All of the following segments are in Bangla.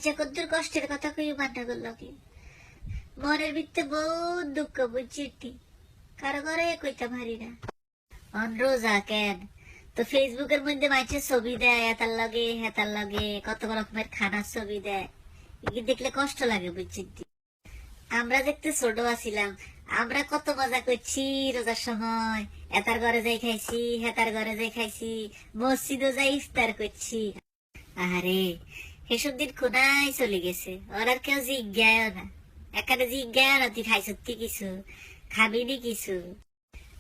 আইজা কদ্দুর কষ্টের কথা কই মান্না করলো কি মনের ভিতরে বহুত দুঃখ বুঝছি কারো ঘরে কইতে পারি না অন রোজা কেন তো ফেসবুকের মধ্যে মাইছে ছবি দেয় এতার লগে হেতার লগে কত রকমের খানার ছবি দেয় দেখলে কষ্ট লাগে বুঝছি আমরা দেখতে ছোট আছিলাম আমরা কত মজা করছি রোজার সময় এতার ঘরে যাই খাইছি হেতার ঘরে যাই খাইছি মসজিদও যাই ইফতার করছি আরে এসব দিন কোনায় চলে গেছে ওর আর কেউ জিজ্ঞাও না এখানে জিজ্ঞাও না তুই খাইছ কিছু খাবিনি কিছু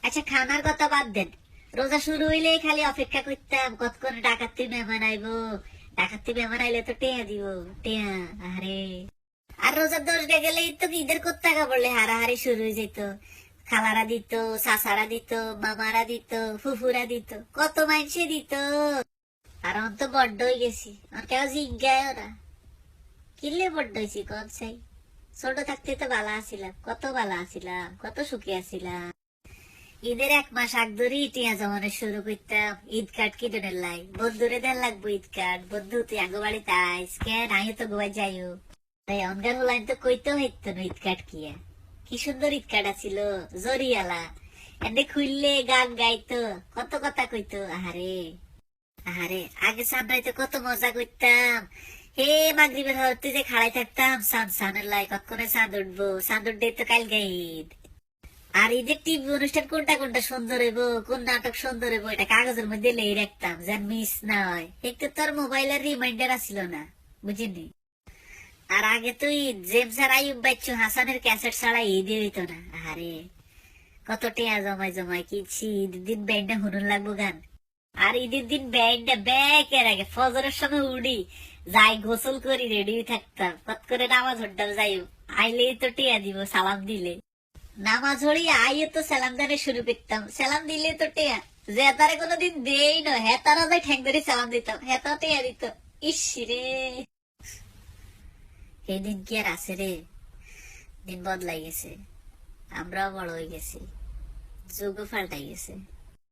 আচ্ছা খানার কথা বাদ দেন রোজা শুরু হইলে খালি অপেক্ষা করতাম কতক্ষণ ডাকাতি মেহমান আইবো ডাকাতি মেহমান আইলে তো টেয়া দিব টেয়া আরে আর রোজার 10 ডে গেলেই তো ঈদের কোত্তাকা বললে হারাহারি শুরু হয়ে যেত খালারা দিত চাচারা দিত মামারা দিত ফুফুরা দিত কত মানুষে দিত আর অন তো বড্ড হয়ে গেছি আর কেউ জিজ্ঞায় না কিনলে বড্ড হয়েছি কন চাই ছোট থাকতে তো বালা আছিলাম কত বালা আছিলাম কত সুখী আছিলাম ঈদের 1 মাস আগ ধরে টিয়া জমানো শুরু করতাম ঈদ কার্ড কিনে লাই বন্ধুরে দেন লাগবো ঈদ কার্ড বন্ধু তুই আগে বাড়িতে আইস কেন আইও তো গোয়া যাইও তাই অনগান হলাইন তো কইতেও হইতো না ঈদ কার্ড কি সুন্দর ঈদ কার্ড আছিল জরিয়ালা এনে খুললে গান গাইতো কত কথা কইতো আহারে আহারে আগে সামরাইতে কত মজা করতাম হে মাগরিবের হতে যে খাড়াই থাকতাম সানের লাই কতক্ষণে চাঁদ উঠবো চাঁদ উঠবে তো কাল ঈদ আর ঈদের টিভি অনুষ্ঠান কোনটা কোনটা সুন্দর হইব কোন নাটক সুন্দর হইব এটা কাগজের মধ্যে লেই রাখতাম যেন মিস না হয় একটু তোর মোবাইলের রিমাইন্ডার আসিল না বুঝিনি আর আগে তুই জেমস আর আইয়ুব বাচ্চু হাসানের ক্যাসেট ছাড়া ঈদে হইতো না আরে কত টিয়া জমাই জমাই কিনছি ঈদের দিন ব্যান্ডে হুনুন লাগবো গান আর ঈদের দিন ব্যান্ডে ব্যাকের আগে ফজরের সময় উড়ি যাই গোসল করি রেডি থাকতাম কত করে নামাজ হড্ডাম যাই আইলেই তো টিয়া দিব সালাম দিলে নামাজ হড়ি আইয়ে তো সালাম দানে শুরু করতাম সালাম দিলে তো টিয়া যে তারে কোনোদিন দেই না হ্যাঁ তারা যাই ঠ্যাং ধরে সালাম দিতাম হ্যাঁ তো টিয়া দিত ইস রে এই দিন কি আর আছে রে দিন বদলাই গেছে আমরাও বড় হয়ে গেছি যুগও পাল্টাই গেছে